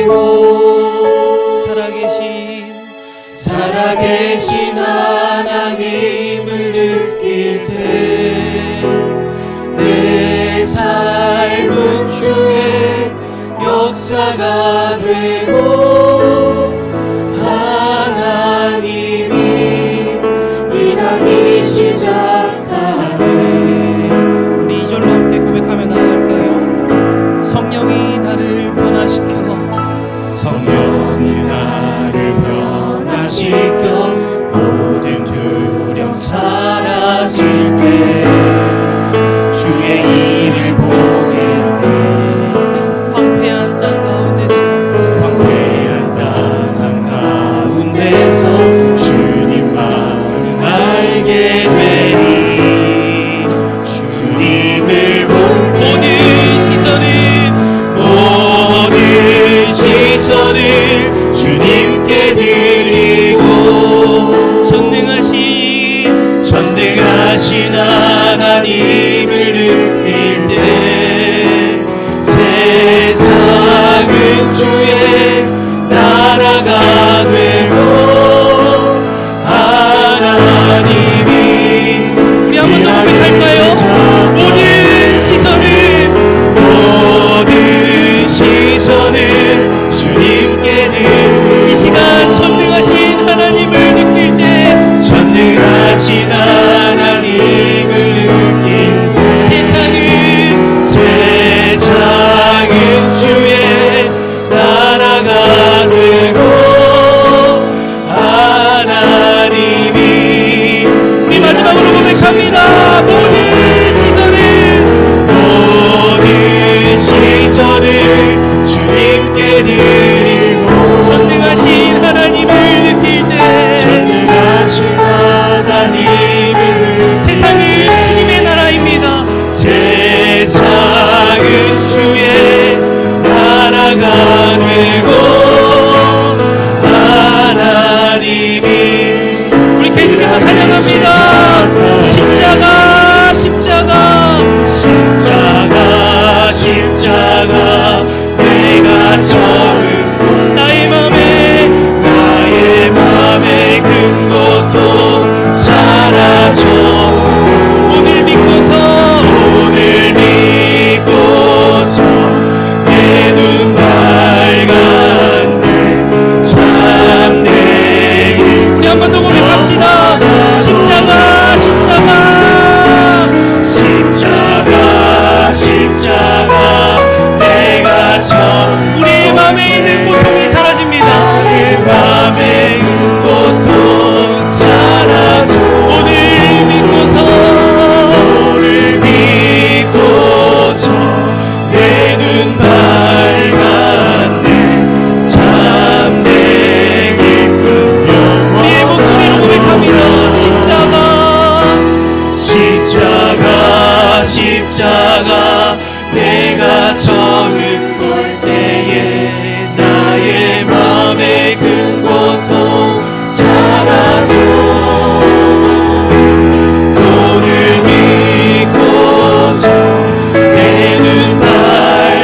드리고 살아계신 하나님을 느낄 때 내 삶은 주의 역사가 되고 하나님이 일하기 시작하네. 우리 2절로 함께 고백하며 나아갈까요? 성령이 나를 변화시켜 성령이 나를 변화시켜 모든 두려움 사라질 때 주의 일을 보게 돼. 황폐한 땅 가운데서 주님만을 알게 되니 주님을 볼 때 모든 시선을 주님께 드리고 전능하신 하나님을 느낄 때 세상은 주의 나라가 되고 하나님이 우리 한 번 더 고백할까요? 모든 시선은 주님께 드리고 이 시간 전능하신 하나님을 느낄 때 전능하신 하나님을 느낄 때 세상은 주의 나라가 되고 하나님이 우리 마지막으로 고백합니다. 모든 시선을 주님께 드리고 전능하신 하나님을 느낄 때 전능하신 하나님을 세상은 주님의 나라입니다. 세상은 주의 나라가 되고 하나님이 우리 계속해서 찬양합니다. 십자가 내가 처음 나의 맘에 큰 것도 사라져 오늘 믿고서 내 눈 밝았네 참 내 우리 한 번 더 고백합시다. 십자가 내가 우리의 마음에 있는 고통이 사라집니다. 나의 맘에 있는 고통 사라져 오늘 믿고서 내 눈 밝았네 참 내 기쁨 우리의 목소리로 고백합니다. 십자가 내가 처음 볼 때에 나의 맘에 큰 고통 사라져 너를 믿고서 내 눈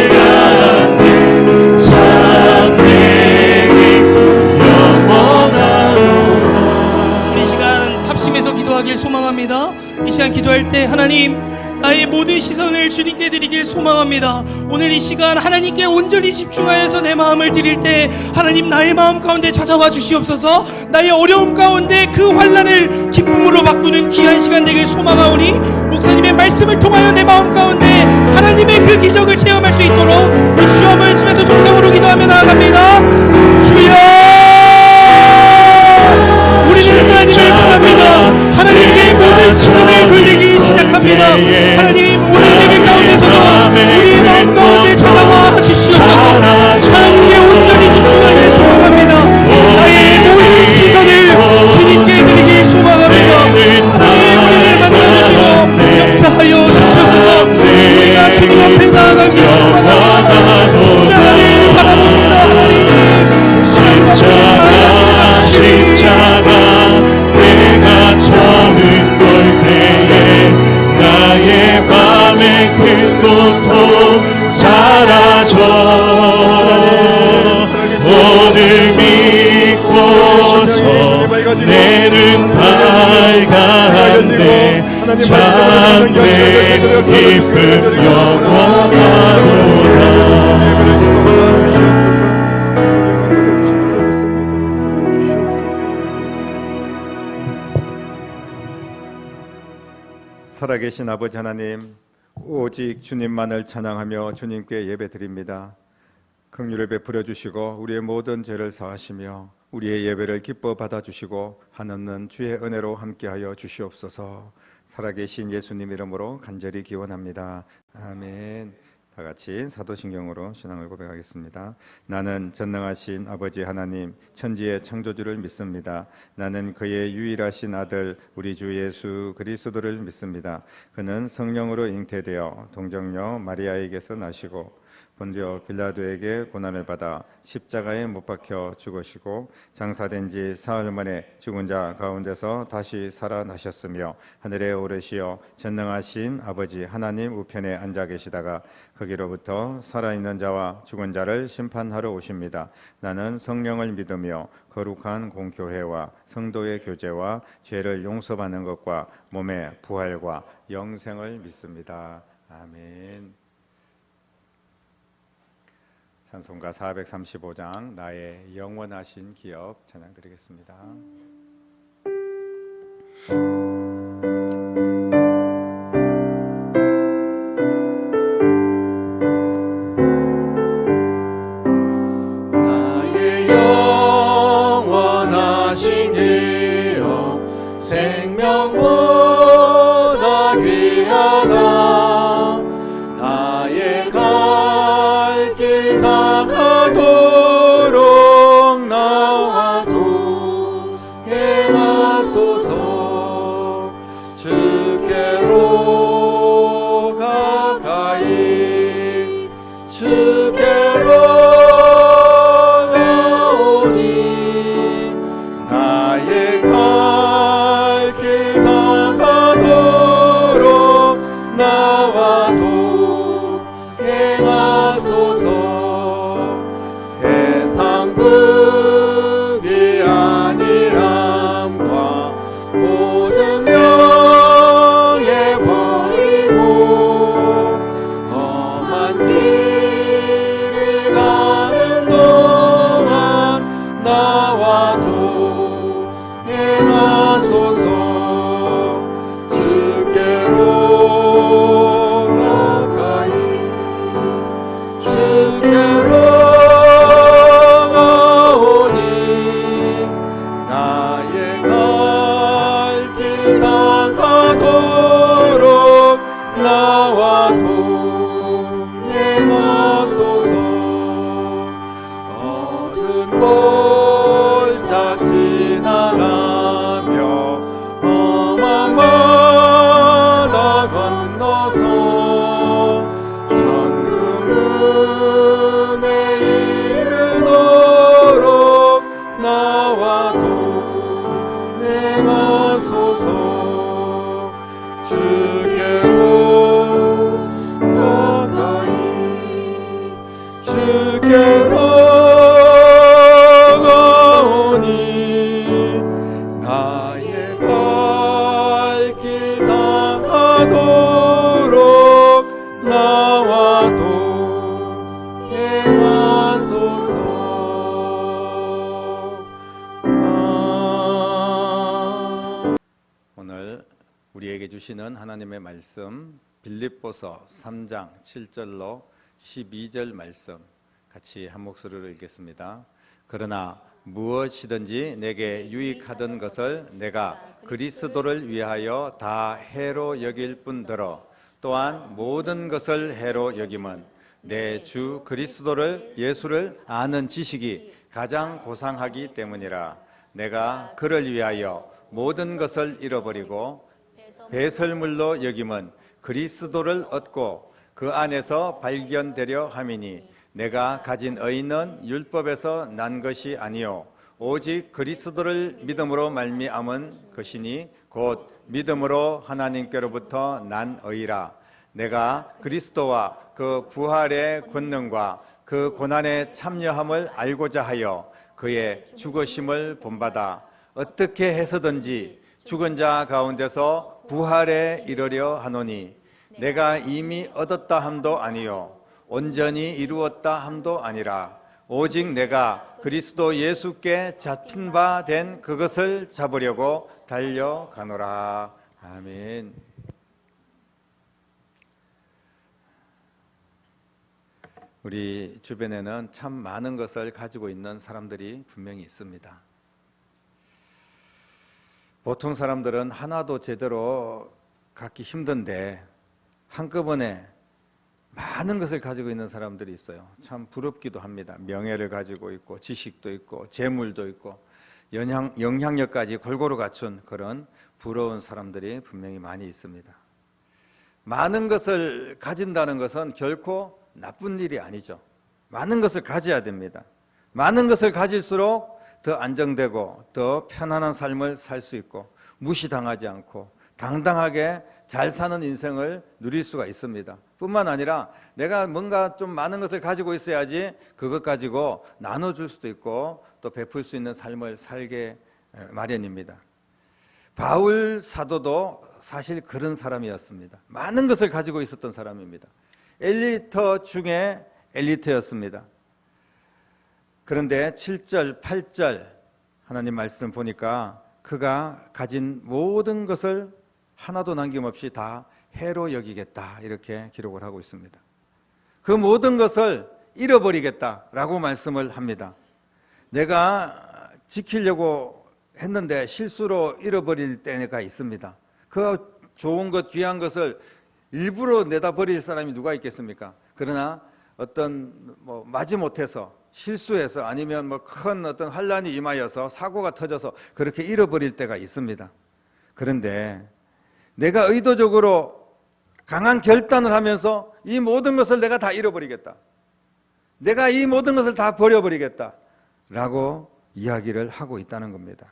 밝았네 참 내 기쁨 영원하노라. 우리 시간 합심해서 기도하길 소망합니다. 이 시간 기도할 때 하나님 나의 모든 시선을 주님께 드리길 소망합니다. 오늘 이 시간 하나님께 온전히 집중하여서 내 마음을 드릴 때 하나님 나의 마음 가운데 찾아와 주시옵소서. 나의 어려움 가운데 그 환난을 기쁨으로 바꾸는 귀한 시간 되길 소망하오니 목사님의 말씀을 통하여 내 마음 가운데 하나님의 그 기적을 체험할 수 있도록 이 주여 한번 외치면서 동성으로 기도하며 나아갑니다. 주여 우리는 하나님을 바랍니다. 하나님께 모든 시선을 돌리기 시작합니다. 하나님 오늘 예배 가운데서도 우리 마음 가운데 찾아와 주시옵소서. 하나님께 온전히 집중하길 소망합니다. 나의 모든 시선을 주님께 드리길 소망합니다. 하나님 우리를 만나주시고 역사하여 주시옵소서. 우리가 주님 앞에 나아가길 소망합니다. 십자가를 바라봅니다. 살아계신 아버지 하나님, 오직 주님만을 찬양하며 주님께 예배드립니다. 긍휼을 베풀어 주시고 우리의 모든 죄를 사하시며 우리의 예배를 기뻐 받아주시고 한없는 주의 은혜로 함께하여 주시옵소서. 살아계신 예수님 이름으로 간절히 기원합니다. 아멘. 다 같이 사도신경으로 신앙을 고백하겠습니다. 나는 전능하신 아버지 하나님, 천지의 창조주를 믿습니다. 나는 그의 유일하신 아들 우리 주 예수 그리스도를 믿습니다. 그는 성령으로 잉태되어 동정녀 마리아에게서 나시고 본디오 빌라도에게 고난을 받아 십자가에 못 박혀 죽으시고 장사된 지 사흘 만에 죽은 자 가운데서 다시 살아나셨으며 하늘에 오르시어 전능하신 아버지 하나님 우편에 앉아 계시다가 거기로부터 살아있는 자와 죽은 자를 심판하러 오십니다. 나는 성령을 믿으며 거룩한 공교회와 성도의 교제와 죄를 용서받는 것과 몸의 부활과 영생을 믿습니다. 아멘. 찬송가 435장 나의 영원하신 기업 찬양 드리겠습니다. 나의 영원하신 기업 생명보다 귀하다. 나의 갈 길 다가도록 나와도 행하소서. 주께로 가까이 주께로 가오니 나의 갈 길 다가도록 나와도 행하소서. 세상 부귀 안일함과 모든 명예 버리고 험한 길을 가는 동안 나와도 행하소서. 주께로 가까이 주께로 가오니 나의 갈 길 다가도록 나와도 행하소서. 어두운 골짝 지나가며 험한 바다 건너서 천국문에 이르도록 나와도 행하소서. 주께로 가까이 주께로 가오니 나의 갈 길 다가도록 나와도 행하소서. 오늘 우리에게 주시는 하나님의 말씀 빌립보서 3장 7절로 12절 말씀 같이 한 목소리로 읽겠습니다. 그러나 무엇이든지 내게 유익하던 것을 내가 그리스도를 위하여 다 해로 여길 뿐더러 또한 모든 것을 해로 여김은 내 주 그리스도를 예수를 아는 지식이 가장 고상하기 때문이라. 내가 그를 위하여 모든 것을 잃어버리고 배설물로 여김은 그리스도를 얻고 그 안에서 발견되려 함이니 내가 가진 의는 율법에서 난 것이 아니요 오직 그리스도를 믿음으로 말미암은 것이니 곧 믿음으로 하나님께로부터 난 의라. 내가 그리스도와 그 부활의 권능과 그 고난의 참여함을 알고자 하여 그의 죽으심을 본받아 어떻게 해서든지 죽은 자 가운데서 부활에 이르려 하노니 내가 이미 얻었다 함도 아니요 온전히 이루었다 함도 아니라 오직 내가 그리스도 예수께 잡힌 바 된 그것을 잡으려고 달려가노라. 아멘. 우리 주변에는 참 많은 것을 가지고 있는 사람들이 분명히 있습니다. 보통 사람들은 하나도 제대로 갖기 힘든데 한꺼번에 많은 것을 가지고 있는 사람들이 있어요. 참 부럽기도 합니다. 명예를 가지고 있고 지식도 있고 재물도 있고 영향력까지 골고루 갖춘 그런 부러운 사람들이 분명히 많이 있습니다. 많은 것을 가진다는 것은 결코 나쁜 일이 아니죠. 많은 것을 가져야 됩니다. 많은 것을 가질수록 더 안정되고 더 편안한 삶을 살 수 있고 무시당하지 않고 당당하게 잘 사는 인생을 누릴 수가 있습니다. 뿐만 아니라 내가 뭔가 좀 많은 것을 가지고 있어야지 그것 가지고 나눠줄 수도 있고 또 베풀 수 있는 삶을 살게 마련입니다. 바울 사도도 사실 그런 사람이었습니다. 많은 것을 가지고 있었던 사람입니다. 엘리트 중에 엘리트였습니다. 그런데 7절, 8절 하나님 말씀 보니까 그가 가진 모든 것을 하나도 남김없이 다 해로 여기겠다 이렇게 기록을 하고 있습니다. 그 모든 것을 잃어버리겠다라고 말씀을 합니다. 내가 지키려고 했는데 실수로 잃어버릴 때가 있습니다. 그 좋은 것, 귀한 것을 일부러 내다 버릴 사람이 누가 있겠습니까? 그러나 어떤 마지못해서 실수해서 아니면 큰 어떤 환란이 임하여서 사고가 터져서 그렇게 잃어버릴 때가 있습니다. 그런데 내가 의도적으로 강한 결단을 하면서 이 모든 것을 내가 다 잃어버리겠다. 내가 이 모든 것을 다 버려버리겠다. 라고 이야기를 하고 있다는 겁니다.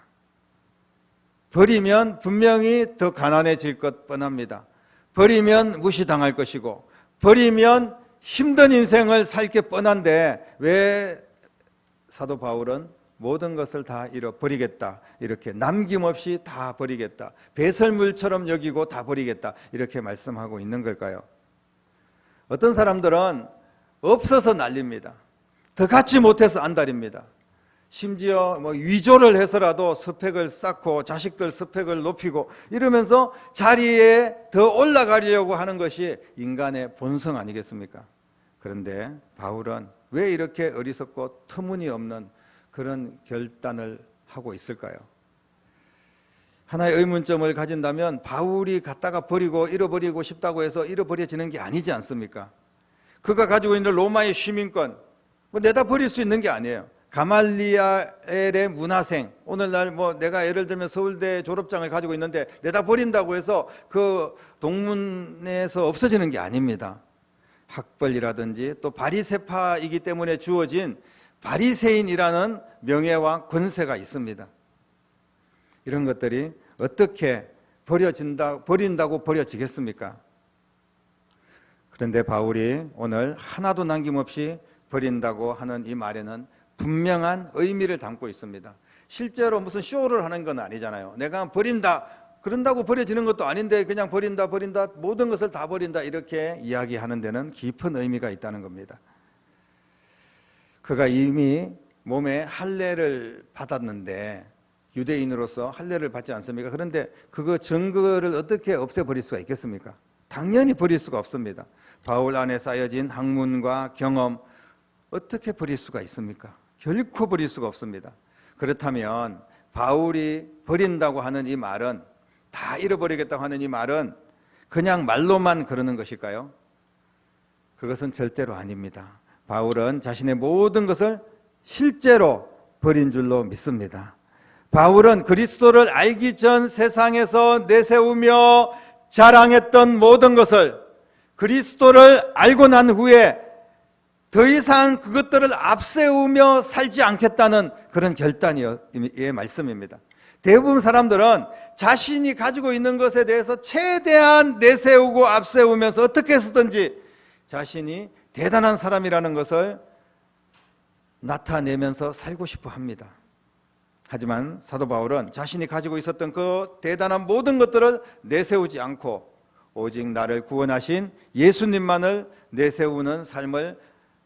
버리면 분명히 더 가난해질 것 뻔합니다. 버리면 무시당할 것이고 버리면 힘든 인생을 살게 뻔한데 왜 사도 바울은 모든 것을 다 잃어버리겠다 이렇게 남김없이 다 버리겠다 배설물처럼 여기고 다 버리겠다 이렇게 말씀하고 있는 걸까요? 어떤 사람들은 없어서 난립니다. 더 갖지 못해서 안달입니다. 심지어 위조를 해서라도 스펙을 쌓고 자식들 스펙을 높이고 이러면서 자리에 더 올라가려고 하는 것이 인간의 본성 아니겠습니까? 그런데 바울은 왜 이렇게 어리석고 터무니없는 그런 결단을 하고 있을까요? 하나의 의문점을 가진다면 바울이 갖다가 버리고 잃어버리고 싶다고 해서 잃어버려지는 게 아니지 않습니까? 그가 가지고 있는 로마의 시민권 내다 버릴 수 있는 게 아니에요. 가말리엘의 문화생, 오늘날 내가 예를 들면 서울대 졸업장을 가지고 있는데 내다 버린다고 해서 그 동문에서 없어지는 게 아닙니다. 학벌이라든지 또 바리새파이기 때문에 주어진 바리새인이라는 명예와 권세가 있습니다. 이런 것들이 어떻게 버린다고 버려지겠습니까? 그런데 바울이 오늘 하나도 남김없이 버린다고 하는 이 말에는 분명한 의미를 담고 있습니다. 실제로 무슨 쇼를 하는 건 아니잖아요. 내가 버린다, 그런다고 버려지는 것도 아닌데 그냥 버린다 모든 것을 다 버린다 이렇게 이야기하는 데는 깊은 의미가 있다는 겁니다. 그가 이미 몸에 할례를 받았는데 유대인으로서 할례를 받지 않습니까? 그런데 그거 증거를 어떻게 없애버릴 수가 있겠습니까? 당연히 버릴 수가 없습니다. 바울 안에 쌓여진 학문과 경험 어떻게 버릴 수가 있습니까? 결코 버릴 수가 없습니다. 그렇다면 바울이 버린다고 하는 이 말은, 다 잃어버리겠다고 하는 이 말은 그냥 말로만 그러는 것일까요? 그것은 절대로 아닙니다. 바울은 자신의 모든 것을 실제로 버린 줄로 믿습니다. 바울은 그리스도를 알기 전 세상에서 내세우며 자랑했던 모든 것을 그리스도를 알고 난 후에 더 이상 그것들을 앞세우며 살지 않겠다는 그런 결단의 말씀입니다. 대부분 사람들은 자신이 가지고 있는 것에 대해서 최대한 내세우고 앞세우면서 어떻게 해서든지 자신이 대단한 사람이라는 것을 나타내면서 살고 싶어 합니다. 하지만 사도 바울은 자신이 가지고 있었던 그 대단한 모든 것들을 내세우지 않고 오직 나를 구원하신 예수님만을 내세우는 삶을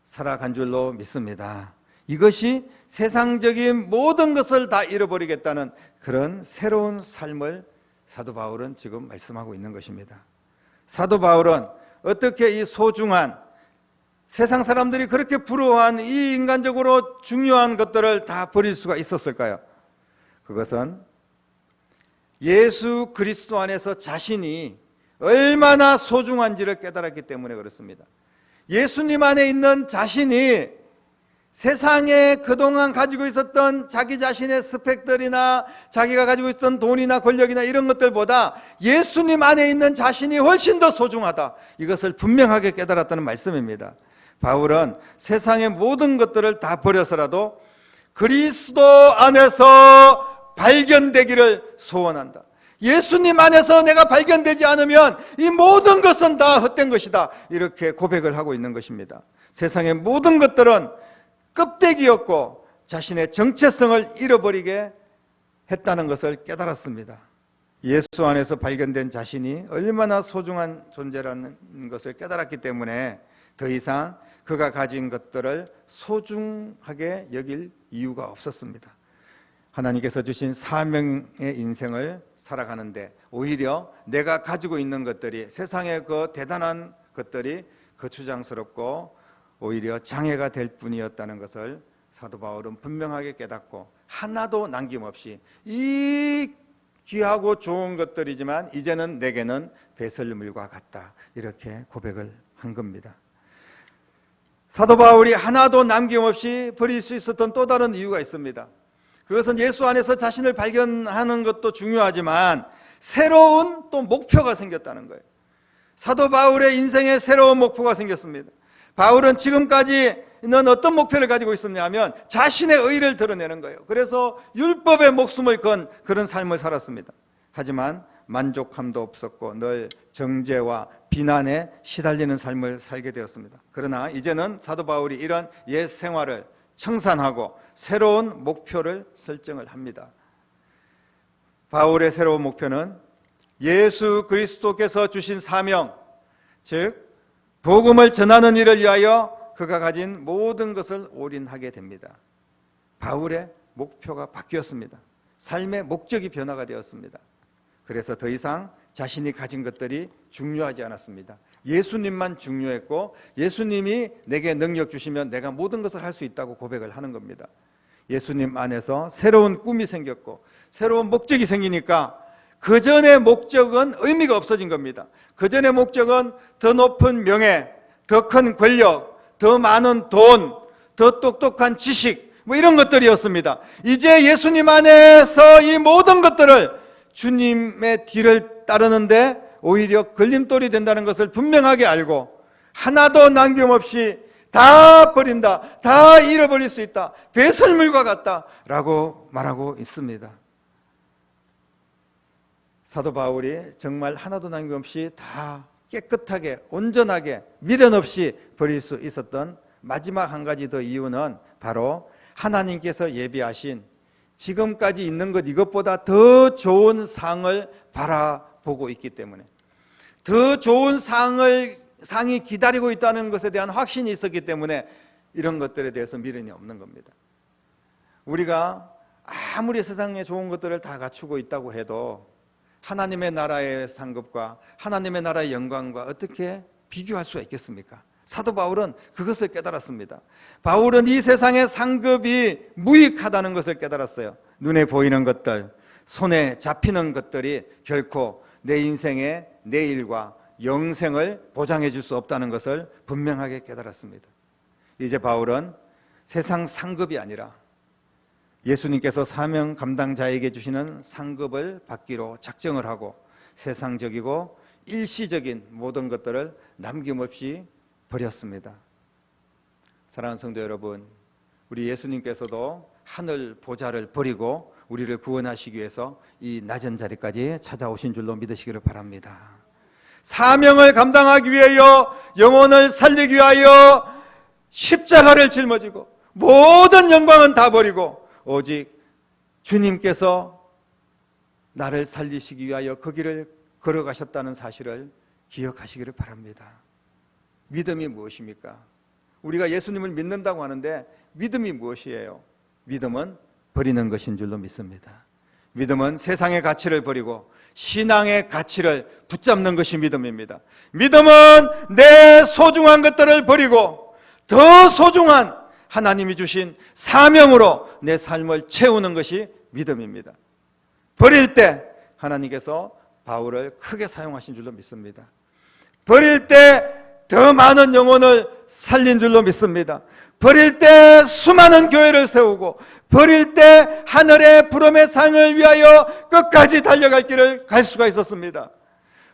살아간 줄로 믿습니다. 이것이 세상적인 모든 것을 다 잃어버리겠다는 그런 새로운 삶을 사도 바울은 지금 말씀하고 있는 것입니다. 사도 바울은 어떻게 이 소중한, 세상 사람들이 그렇게 부러워한 이 인간적으로 중요한 것들을 다 버릴 수가 있었을까요? 그것은 예수 그리스도 안에서 자신이 얼마나 소중한지를 깨달았기 때문에 그렇습니다. 예수님 안에 있는 자신이 세상에 그동안 가지고 있었던 자기 자신의 스펙들이나 자기가 가지고 있던 돈이나 권력이나 이런 것들보다 예수님 안에 있는 자신이 훨씬 더 소중하다, 이것을 분명하게 깨달았다는 말씀입니다. 바울은 세상의 모든 것들을 다 버려서라도 그리스도 안에서 발견되기를 소원한다. 예수님 안에서 내가 발견되지 않으면 이 모든 것은 다 헛된 것이다, 이렇게 고백을 하고 있는 것입니다. 세상의 모든 것들은 껍데기였고 자신의 정체성을 잃어버리게 했다는 것을 깨달았습니다. 예수 안에서 발견된 자신이 얼마나 소중한 존재라는 것을 깨달았기 때문에 더 이상 그가 가진 것들을 소중하게 여길 이유가 없었습니다. 하나님께서 주신 사명의 인생을 살아가는데 오히려 내가 가지고 있는 것들이, 세상의 그 대단한 것들이 거추장스럽고 오히려 장애가 될 뿐이었다는 것을 사도 바울은 분명하게 깨닫고 하나도 남김없이 이 귀하고 좋은 것들이지만 이제는 내게는 배설물과 같다, 이렇게 고백을 한 겁니다. 사도 바울이 하나도 남김없이 버릴 수 있었던 또 다른 이유가 있습니다. 그것은 예수 안에서 자신을 발견하는 것도 중요하지만 새로운 또 목표가 생겼다는 거예요. 사도 바울의 인생에 새로운 목표가 생겼습니다. 바울은 지금까지는 어떤 목표를 가지고 있었냐면 자신의 의를 드러내는 거예요. 그래서 율법에 목숨을 건 그런 삶을 살았습니다. 하지만 만족함도 없었고 늘 정죄와 비난에 시달리는 삶을 살게 되었습니다. 그러나 이제는 사도 바울이 이런 옛 생활을 청산하고 새로운 목표를 설정을 합니다. 바울의 새로운 목표는 예수 그리스도께서 주신 사명, 즉 복음을 전하는 일을 위하여 그가 가진 모든 것을 올인하게 됩니다. 바울의 목표가 바뀌었습니다. 삶의 목적이 변화가 되었습니다. 그래서 더 이상 자신이 가진 것들이 중요하지 않았습니다. 예수님만 중요했고 예수님이 내게 능력 주시면 내가 모든 것을 할 수 있다고 고백을 하는 겁니다. 예수님 안에서 새로운 꿈이 생겼고 새로운 목적이 생기니까 그 전의 목적은 의미가 없어진 겁니다. 그 전의 목적은 더 높은 명예, 더 큰 권력, 더 많은 돈, 더 똑똑한 지식, 뭐 이런 것들이었습니다. 이제 예수님 안에서 이 모든 것들을 주님의 뒤를 따르는데 오히려 걸림돌이 된다는 것을 분명하게 알고 하나도 남김없이 다 버린다, 다 잃어버릴 수 있다, 배설물과 같다 라고 말하고 있습니다. 사도 바울이 정말 하나도 남김없이 다 깨끗하게 온전하게 미련 없이 버릴 수 있었던 마지막 한 가지 더 이유는 바로 하나님께서 예비하신 지금까지 있는 것 이것보다 더 좋은 상을 바라보고 있기 때문에, 더 좋은 상이 기다리고 있다는 것에 대한 확신이 있었기 때문에 이런 것들에 대해서 미련이 없는 겁니다. 우리가 아무리 세상에 좋은 것들을 다 갖추고 있다고 해도 하나님의 나라의 상급과 하나님의 나라의 영광과 어떻게 비교할 수가 있겠습니까? 사도 바울은 그것을 깨달았습니다. 바울은 이 세상의 상급이 무익하다는 것을 깨달았어요. 눈에 보이는 것들, 손에 잡히는 것들이 결코 내 인생의 내일과 영생을 보장해 줄 수 없다는 것을 분명하게 깨달았습니다. 이제 바울은 세상 상급이 아니라 예수님께서 사명 감당자에게 주시는 상급을 받기로 작정을 하고 세상적이고 일시적인 모든 것들을 남김없이 버렸습니다. 사랑하는 성도 여러분, 우리 예수님께서도 하늘 보좌를 버리고 우리를 구원하시기 위해서 이 낮은 자리까지 찾아오신 줄로 믿으시기를 바랍니다. 사명을 감당하기 위하여, 영혼을 살리기 위하여 십자가를 짊어지고 모든 영광은 다 버리고 오직 주님께서 나를 살리시기 위하여 그 길을 걸어가셨다는 사실을 기억하시기를 바랍니다. 믿음이 무엇입니까? 우리가 예수님을 믿는다고 하는데 믿음이 무엇이에요? 믿음은 버리는 것인 줄로 믿습니다. 믿음은 세상의 가치를 버리고 신앙의 가치를 붙잡는 것이 믿음입니다. 믿음은 내 소중한 것들을 버리고 더 소중한 하나님이 주신 사명으로 내 삶을 채우는 것이 믿음입니다. 버릴 때 하나님께서 바울을 크게 사용하신 줄로 믿습니다. 버릴 때 더 많은 영혼을 살린 줄로 믿습니다. 버릴 때 수많은 교회를 세우고 버릴 때 하늘의 부름의 상을 위하여 끝까지 달려갈 길을 갈 수가 있었습니다.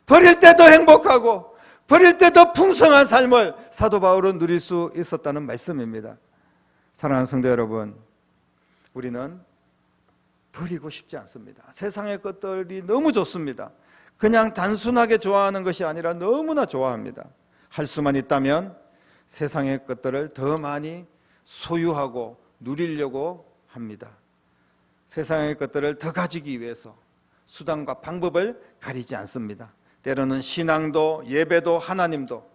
버릴 때 더 행복하고 버릴 때 더 풍성한 삶을 사도 바울은 누릴 수 있었다는 말씀입니다. 사랑하는 성도 여러분, 우리는 버리고 싶지 않습니다. 세상의 것들이 너무 좋습니다. 그냥 단순하게 좋아하는 것이 아니라 너무나 좋아합니다. 할 수만 있다면 세상의 것들을 더 많이 소유하고 누리려고 합니다. 세상의 것들을 더 가지기 위해서 수단과 방법을 가리지 않습니다. 때로는 신앙도 예배도 하나님도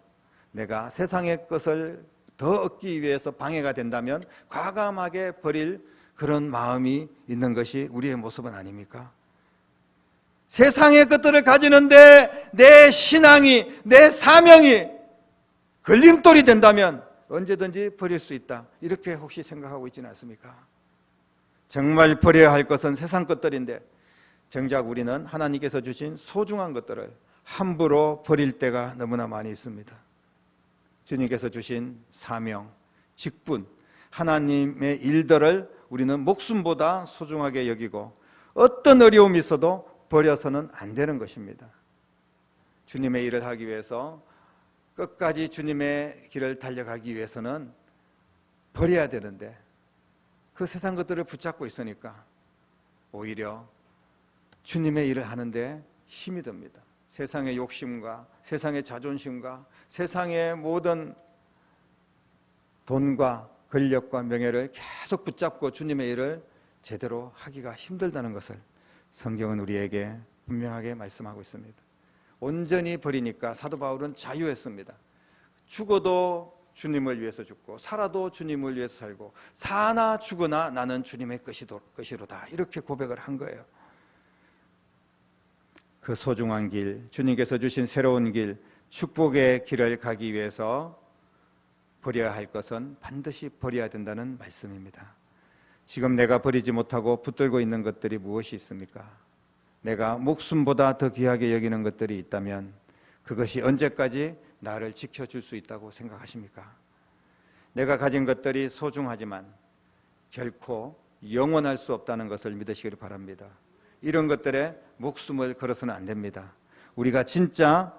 내가 세상의 것을 더 얻기 위해서 방해가 된다면 과감하게 버릴 그런 마음이 있는 것이 우리의 모습은 아닙니까? 세상의 것들을 가지는데 내 신앙이, 내 사명이 걸림돌이 된다면 언제든지 버릴 수 있다. 이렇게 혹시 생각하고 있지는 않습니까? 정말 버려야 할 것은 세상 것들인데 정작 우리는 하나님께서 주신 소중한 것들을 함부로 버릴 때가 너무나 많이 있습니다. 주님께서 주신 사명, 직분, 하나님의 일들을 우리는 목숨보다 소중하게 여기고 어떤 어려움이 있어도 버려서는 안 되는 것입니다. 주님의 일을 하기 위해서 끝까지 주님의 길을 달려가기 위해서는 버려야 되는데 그 세상 것들을 붙잡고 있으니까 오히려 주님의 일을 하는데 힘이 듭니다. 세상의 욕심과 세상의 자존심과 세상의 모든 돈과 권력과 명예를 계속 붙잡고 주님의 일을 제대로 하기가 힘들다는 것을 성경은 우리에게 분명하게 말씀하고 있습니다. 온전히 버리니까 사도 바울은 자유했습니다. 죽어도 주님을 위해서 죽고 살아도 주님을 위해서 살고 사나 죽으나 나는 주님의 것이로다 이렇게 고백을 한 거예요. 그 소중한 길, 주님께서 주신 새로운 길, 축복의 길을 가기 위해서 버려야 할 것은 반드시 버려야 된다는 말씀입니다. 지금 내가 버리지 못하고 붙들고 있는 것들이 무엇이 있습니까? 내가 목숨보다 더 귀하게 여기는 것들이 있다면 그것이 언제까지 나를 지켜줄 수 있다고 생각하십니까? 내가 가진 것들이 소중하지만 결코 영원할 수 없다는 것을 믿으시기를 바랍니다. 이런 것들에 목숨을 걸어서는 안 됩니다. 우리의 진짜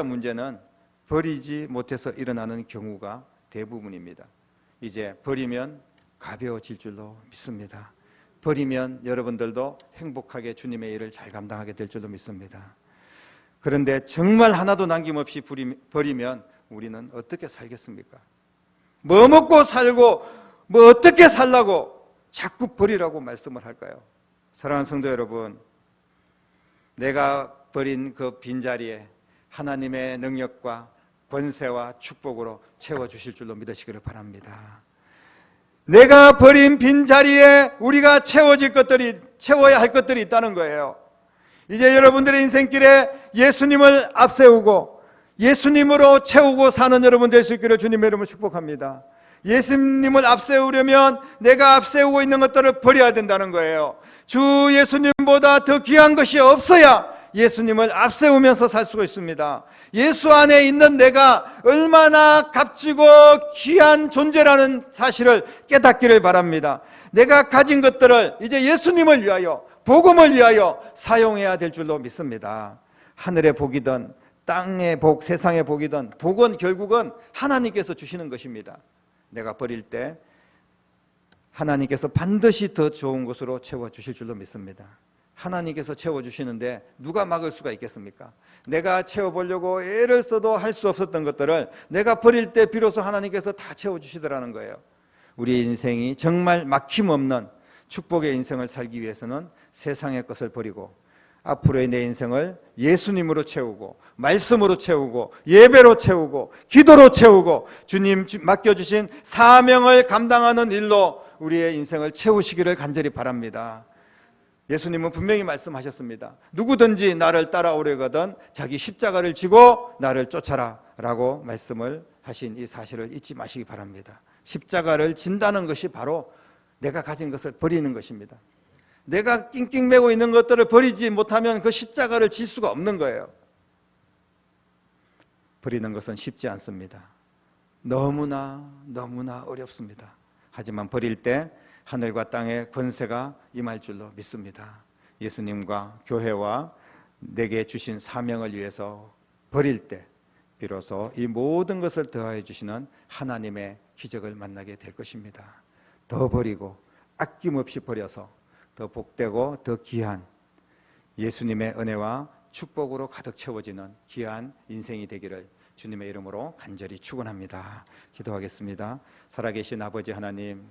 문제는 버리지 못해서 일어나는 경우가 대부분입니다. 이제 버리면 가벼워질 줄로 믿습니다. 버리면 여러분들도 행복하게 주님의 일을 잘 감당하게 될 줄로 믿습니다. 그런데 정말 하나도 남김없이 버리면 우리는 어떻게 살겠습니까? 뭐 먹고 살고 뭐 어떻게 살라고 자꾸 버리라고 말씀을 할까요? 사랑하는 성도 여러분, 내가 버린 그 빈자리에 하나님의 능력과 권세와 축복으로 채워주실 줄로 믿으시기를 바랍니다. 내가 버린 빈자리에 우리가 채워야 할 것들이 있다는 거예요. 이제 여러분들의 인생길에 예수님을 앞세우고 예수님으로 채우고 사는 여러분 될 수 있기를 주님의 이름으로 축복합니다. 예수님을 앞세우려면 내가 앞세우고 있는 것들을 버려야 된다는 거예요. 주 예수님보다 더 귀한 것이 없어야 예수님을 앞세우면서 살 수가 있습니다. 예수 안에 있는 내가 얼마나 값지고 귀한 존재라는 사실을 깨닫기를 바랍니다. 내가 가진 것들을 이제 예수님을 위하여, 복음을 위하여 사용해야 될 줄로 믿습니다. 하늘의 복이든 땅의 복, 세상의 복이든 복은 결국은 하나님께서 주시는 것입니다. 내가 버릴 때 하나님께서 반드시 더 좋은 것으로 채워주실 줄로 믿습니다. 하나님께서 채워주시는데 누가 막을 수가 있겠습니까? 내가 채워보려고 애를 써도 할 수 없었던 것들을 내가 버릴 때 비로소 하나님께서 다 채워주시더라는 거예요. 우리 인생이 정말 막힘없는 축복의 인생을 살기 위해서는 세상의 것을 버리고 앞으로의 내 인생을 예수님으로 채우고 말씀으로 채우고 예배로 채우고 기도로 채우고 주님 맡겨주신 사명을 감당하는 일로 우리의 인생을 채우시기를 간절히 바랍니다. 예수님은 분명히 말씀하셨습니다. 누구든지 나를 따라오려거든 자기 십자가를 지고 나를 쫓아라 라고 말씀을 하신 이 사실을 잊지 마시기 바랍니다. 십자가를 진다는 것이 바로 내가 가진 것을 버리는 것입니다. 내가 낑낑매고 있는 것들을 버리지 못하면 그 십자가를 질 수가 없는 거예요. 버리는 것은 쉽지 않습니다. 너무나 어렵습니다. 하지만 버릴 때 하늘과 땅의 권세가 임할 줄로 믿습니다. 예수님과 교회와 내게 주신 사명을 위해서 버릴 때 비로소 이 모든 것을 더하여 주시는 하나님의 기적을 만나게 될 것입니다. 더 버리고 아낌없이 버려서 더 복되고 더 귀한 예수님의 은혜와 축복으로 가득 채워지는 귀한 인생이 되기를 주님의 이름으로 간절히 축원합니다. 기도하겠습니다. 살아계신 아버지 하나님,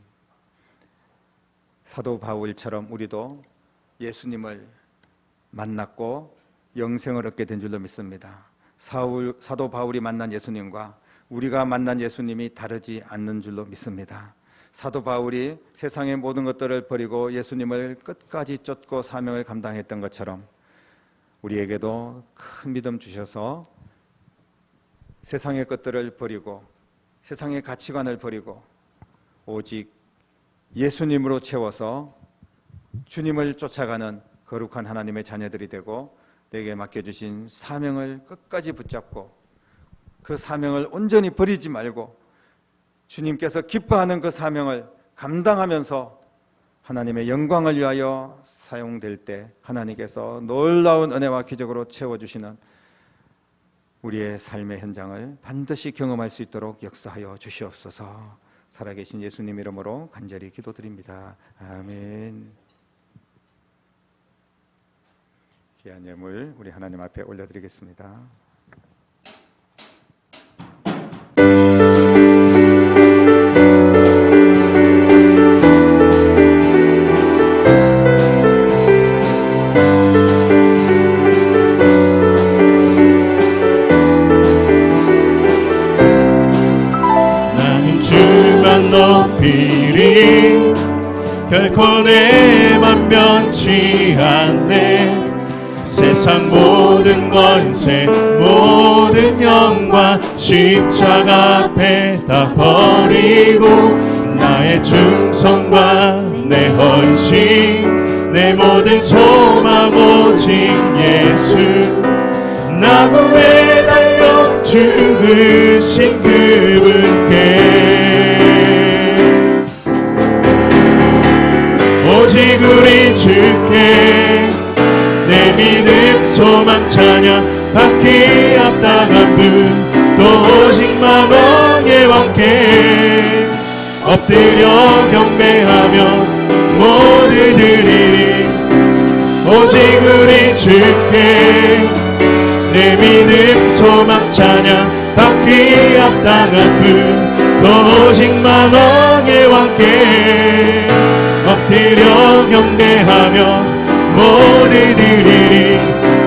사도 바울처럼 우리도 예수님을 만났고 영생을 얻게 된 줄로 믿습니다. 사도 바울이 만난 예수님과 우리가 만난 예수님이 다르지 않는 줄로 믿습니다. 사도 바울이 세상의 모든 것들을 버리고 예수님을 끝까지 쫓고 사명을 감당했던 것처럼 우리에게도 큰 믿음 주셔서 세상의 것들을 버리고 세상의 가치관을 버리고 오직 예수님으로 채워서 주님을 쫓아가는 거룩한 하나님의 자녀들이 되고 내게 맡겨주신 사명을 끝까지 붙잡고 그 사명을 온전히 버리지 말고 주님께서 기뻐하는 그 사명을 감당하면서 하나님의 영광을 위하여 사용될 때 하나님께서 놀라운 은혜와 기적으로 채워주시는 우리의 삶의 현장을 반드시 경험할 수 있도록 역사하여 주시옵소서. 살아계신 예수님 이름으로 간절히 기도드립니다. 아멘. 귀한 예물 우리 하나님 앞에 올려드리겠습니다. 높이리 결코 내만 변치 않네. 세상 모든 권세 모든 영광 십자가 앞에 다 버리고 나의 충성과 내 헌신 내 모든 소망 오직 예수 나무에 달려 죽으신 그분께 오직 우리 주께 내 믿음 소망 찬양 받기 합당한 분 또 오직 만왕의 왕께 엎드려 경배하며 모두 드리리 오직 우리 주께 내 믿음 소망 찬양 받기 합당한 분 또 오직 만왕의 왕께 엎드려 경배하며 모두 드리리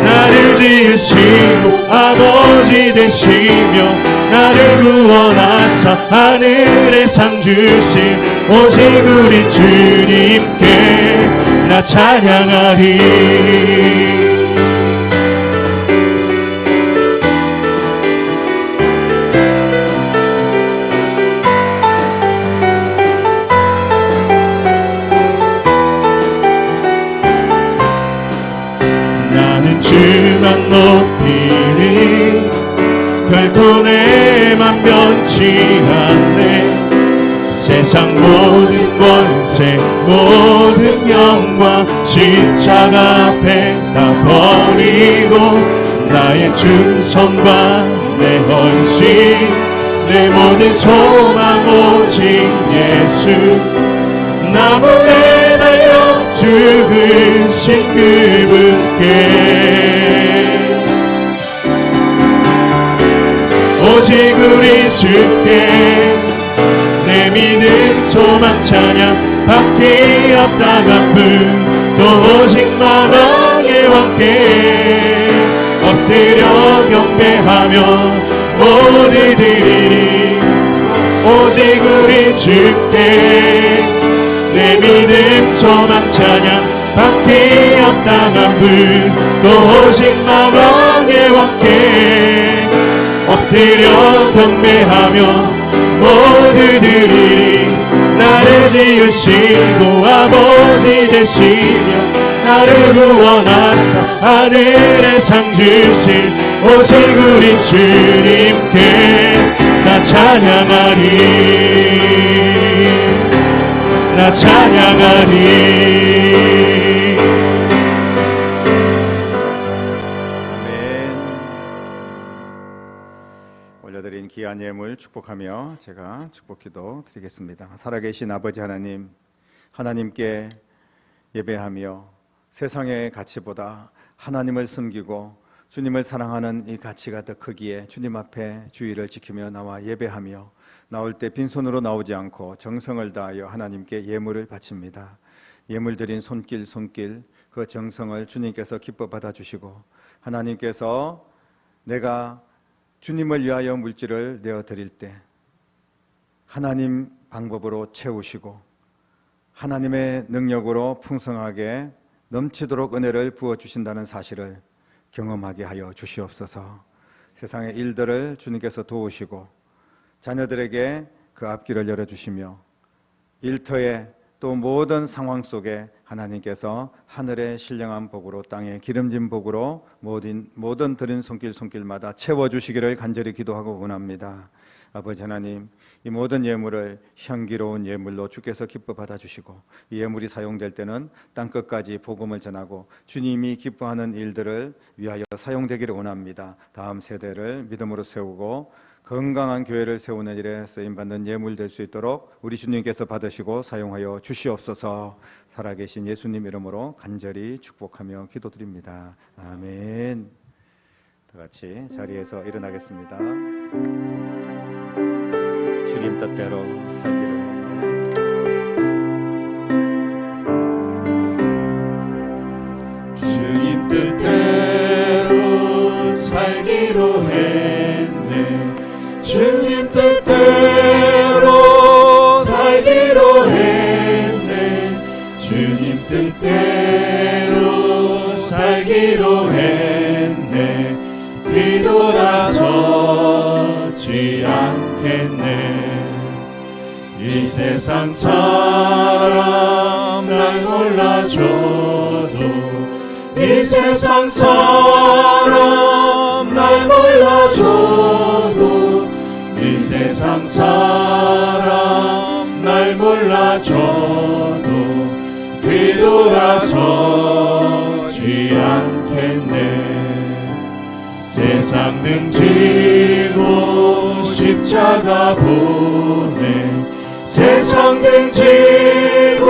나를 지으시고 아버지 되시며 나를 구원하사 하늘에 상 주신 오직 우리 주님께 나 찬양하리. 주만 높이리 결코 내만 변치 않네. 세상 모든 권세 모든 영광 십자가 앞에 다 버리고 나의 충성과 내 헌신 내 모든 소망 오직 예수 나무에 달려 죽으신 그분께 오직 우리 주께 내 믿음 소망 찬양 받기 합당한 분 또 오직 만왕의 왕께 엎드려 경배하며 모두 드리리. 오직 우리 주께 내 믿음 소망 찬양 밖에 없당한 분 또 오직 만왕의 왕께 엎드려 경배하며 모두 드리리. 나를 지으시고 아버지 되시며 나를 구원하사 하늘에 상 주실 오직 우리 주님께 나 찬양하리. 나 찬양하리. 올려드린 귀한 예물 축복하며 제가 축복기도 드리겠습니다. 살아계신 아버지 하나님, 하나님께 예배하며 세상의 가치보다 하나님을 섬기고 주님을 사랑하는 이 가치가 더 크기에 주님 앞에 주의를 지키며 나와 예배하며 나올 때 빈손으로 나오지 않고 정성을 다하여 하나님께 예물을 바칩니다. 예물 드린 손길 그 정성을 주님께서 기뻐 받아주시고 하나님께서 내가 주님을 위하여 물질을 내어드릴 때 하나님 방법으로 채우시고 하나님의 능력으로 풍성하게 넘치도록 은혜를 부어주신다는 사실을 경험하게 하여 주시옵소서. 세상의 일들을 주님께서 도우시고 자녀들에게 그 앞길을 열어주시며 일터에 또 모든 상황 속에 하나님께서 하늘의 신령한 복으로 땅의 기름진 복으로 모든 드린 손길마다 채워주시기를 간절히 기도하고 원합니다. 아버지 하나님, 이 모든 예물을 향기로운 예물로 주께서 기뻐 받아주시고 이 예물이 사용될 때는 땅끝까지 복음을 전하고 주님이 기뻐하는 일들을 위하여 사용되기를 원합니다. 다음 세대를 믿음으로 세우고 건강한 교회를 세우는 일에 쓰임받는 예물 될 수 있도록 우리 주님께서 받으시고 사용하여 주시옵소서. 살아계신 예수님 이름으로 간절히 축복하며 기도드립니다. 아멘. 다 같이 자리에서 일어나겠습니다. 주님 뜻대로 살기로 했네. 주님 뜻대로 살기로 했네. 주님 뜻대로 살기로 했네. 주님 뜻대로 살기로 했네. 뒤돌아서지 않겠네. 이 세상 사람 날 몰라줘도 이 세상 사람 날 몰라줘도 이 세상 사람 날 몰라줘도 뒤돌아서지 않겠네. 세상 등지고 십자가 보내. 세상 등지고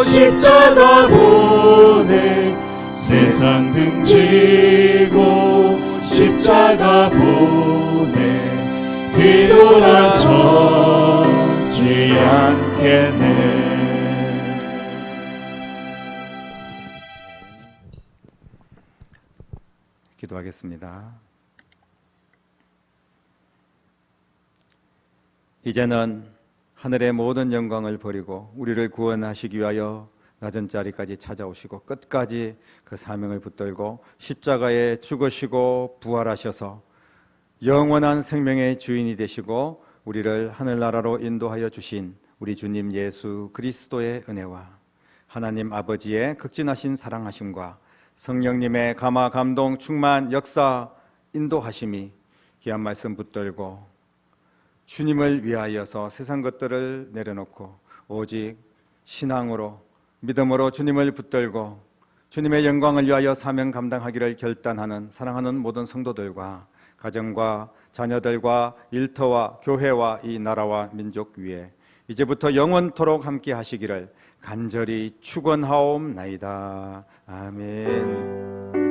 십자가 보내. 세상 등지고 십자가 보내. 뒤돌아서지 않겠네. 기도하겠습니다. 이제는 하늘의 모든 영광을 버리고 우리를 구원하시기 위하여 낮은 자리까지 찾아오시고 끝까지 그 사명을 붙들고 십자가에 죽으시고 부활하셔서 영원한 생명의 주인이 되시고 우리를 하늘나라로 인도하여 주신 우리 주님 예수 그리스도의 은혜와 하나님 아버지의 극진하신 사랑하심과 성령님의 감화 감동 충만 역사 인도하심이 귀한 말씀 붙들고 주님을 위하여서 세상 것들을 내려놓고 오직 신앙으로 믿음으로 주님을 붙들고 주님의 영광을 위하여 사명 감당하기를 결단하는 사랑하는 모든 성도들과 가정과 자녀들과 일터와 교회와 이 나라와 민족 위에 이제부터 영원토록 함께 하시기를 간절히 축원하옵나이다. 아멘.